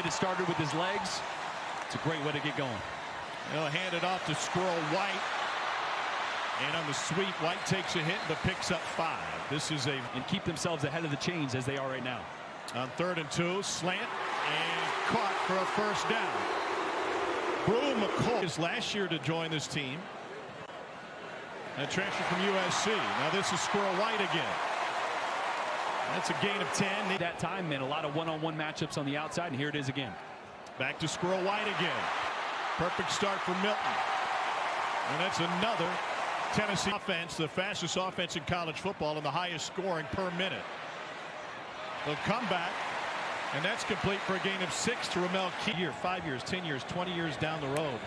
get it started with his legs, it's a great way to get going. He'll hand it off to Squirrel White. And on the sweep, White takes a hit but picks up 5. This is and keep themselves ahead of the chains as they are right now. On 3rd and 2, slant and caught for a first down. Brew McCoy is last year to join this team. A transfer from USC. Now this is Squirrel White again. That's a gain of 10. That time meant a lot of one-on-one matchups on the outside, and here it is again. Back to Squirrel White again. Perfect start for Milton. And that's another Tennessee offense, the fastest offense in college football and the highest scoring per minute. They'll come back, and that's complete for a gain of 6 to Ramel Key. 5 years, 10 years, 20 years down the road.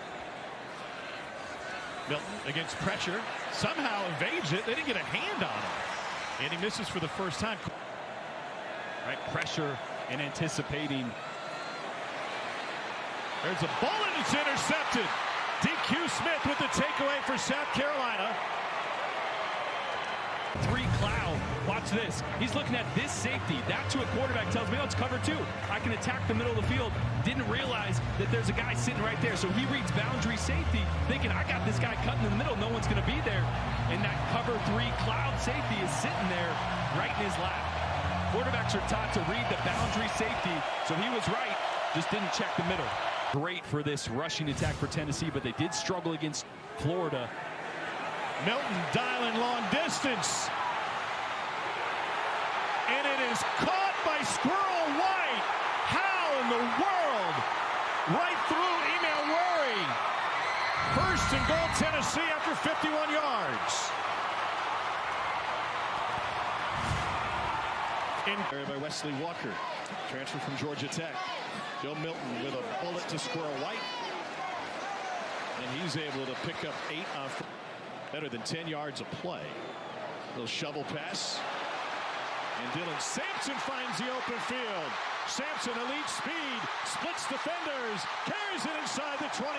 Milton against pressure, somehow evades it. They didn't get a hand on him. And he misses for the first time. Right, pressure and anticipating. There's a bullet, it's intercepted. DQ Smith with the takeaway for South Carolina. 3 cloud. Watch this. He's looking at this safety. That to a quarterback tells me, oh, it's cover 2. I can attack the middle of the field. Didn't realize that there's a guy sitting right there. So he reads boundary safety, thinking I got this guy cutting in the middle. No one's going to be there. And that cover 3 cloud safety is sitting there right in his lap. Quarterbacks are taught to read the boundary safety. So he was right, just didn't check the middle. Great for this rushing attack for Tennessee, but they did struggle against Florida. Milton dialing long distance. And it is caught by Squirrel White. How in the world? Right through Email Worry. 1st and goal Tennessee after 51 yards. By Wesley Walker, transfer from Georgia Tech. Joe Milton with a bullet to Squirrel White. And he's able to pick up 8 off better than 10 yards of play. Little shovel pass. And Dylan Sampson finds the open field. Sampson, elite speed, splits defenders, carries it inside the 25.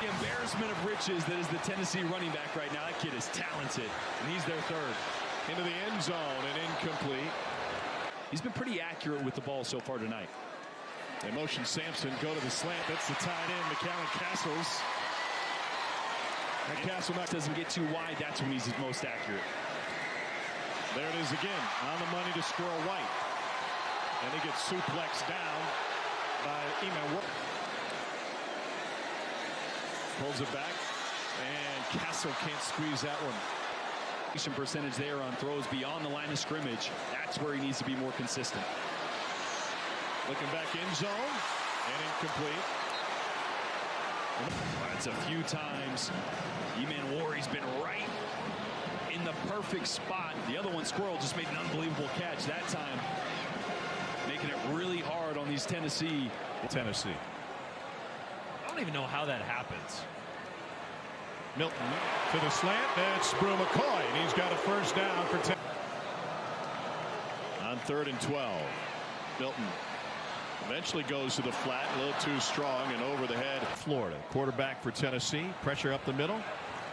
The embarrassment of riches that is the Tennessee running back right now. That kid is talented, and he's their 3rd. Into the end zone and incomplete. He's been pretty accurate with the ball so far tonight. They motion Sampson, go to the slant. That's the tight end, McAllen Castles. And Castle doesn't get too wide. That's when he's his most accurate. There it is again, on the money to Squirrel White. And he gets suplexed down by Email. Pulls it back, and Castle can't squeeze that one. Percentage there on throws beyond the line of scrimmage. That's where he needs to be more consistent. Looking back in zone and incomplete. That's a few times. E-Man Warry's been right in the perfect spot. The other one, Squirrel, just made an unbelievable catch that time, making it really hard on these Tennessee. I don't even know how that happens. Milton to the slant. That's Brew McCoy, and he's got a first down for Tennessee. On 3rd and 12, Milton eventually goes to the flat, a little too strong and over the head. Florida quarterback for Tennessee, pressure up the middle.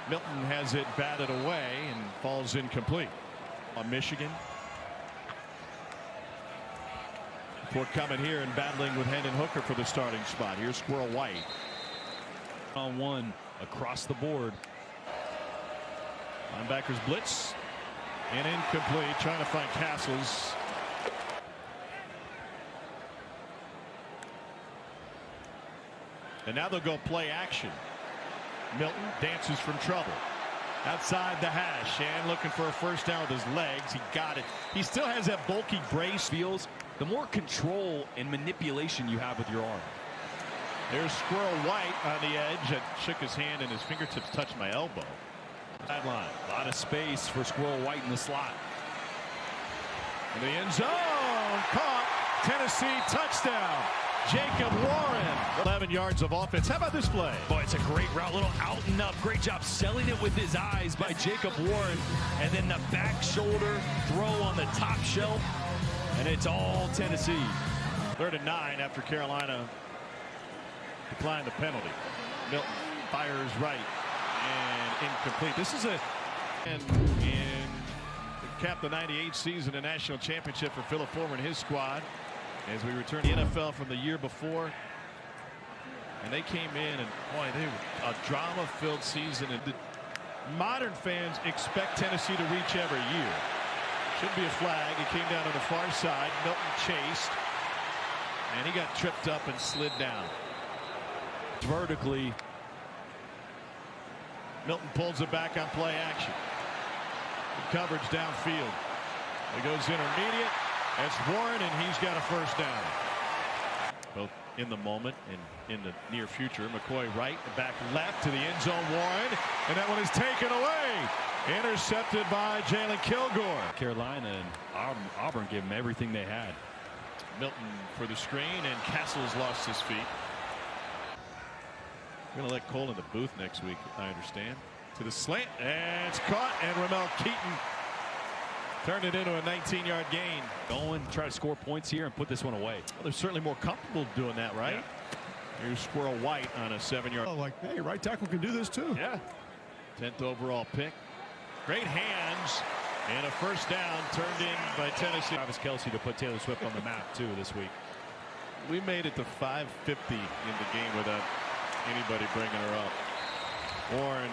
Milton has it batted away and falls incomplete. On Michigan. Before coming here and battling with Hendon Hooker for the starting spot. Here's Squirrel White. On 1 across the board. Linebackers blitz and incomplete, trying to find Castles. And now they'll go play action. Milton dances from trouble. Outside the hash and looking for a first down with his legs. He got it. He still has that bulky brace. Feels the more control and manipulation you have with your arm. There's Squirrel White on the edge. That shook his hand and his fingertips touched my elbow. Sideline. A lot of space for Squirrel White in the slot. In the end zone. Caught. Tennessee touchdown. Jacob Warren. 11 yards of offense. How about this play? Boy, it's a great route. Little out and up. Great job selling it with his eyes by Jacob Warren. And then the back shoulder throw on the top shelf. And it's all Tennessee. 3rd and 9 after Carolina declined the penalty. Milton fires right and incomplete. This is in cap the '98 season, a national championship for Philip Fulmer and his squad. as we return to the NFL from the year before. And they came in, and boy, they were a drama-filled season. And the modern fans expect Tennessee to reach every year. Should be a flag. It came down on the far side. Milton chased, and he got tripped up and slid down. Vertically. Milton pulls it back on play action. Good coverage downfield. It goes intermediate. That's Warren, and he's got a first down. Both in the moment and in the near future. McCoy right, back left to the end zone. Warren, and that one is taken away. Intercepted by Jalen Kilgore. Carolina and Auburn gave them everything they had. Milton for the screen, and Castle's lost his feet. We're going to let Cole in the booth next week, I understand. To the slant, and it's caught, and Ramel Keaton turned it into a 19-yard gain. Going to try to score points here and put this one away. Well, they're certainly more comfortable doing that, right? Yeah. Here's Squirrel White on a 7-yard. Oh, like, hey, right tackle can do this too. Yeah. 10th overall pick. Great hands, and a first down turned in by Tennessee. Travis Kelce to put Taylor Swift on the map too this week. We made it to 5:50 in the game without anybody bringing her up. Warren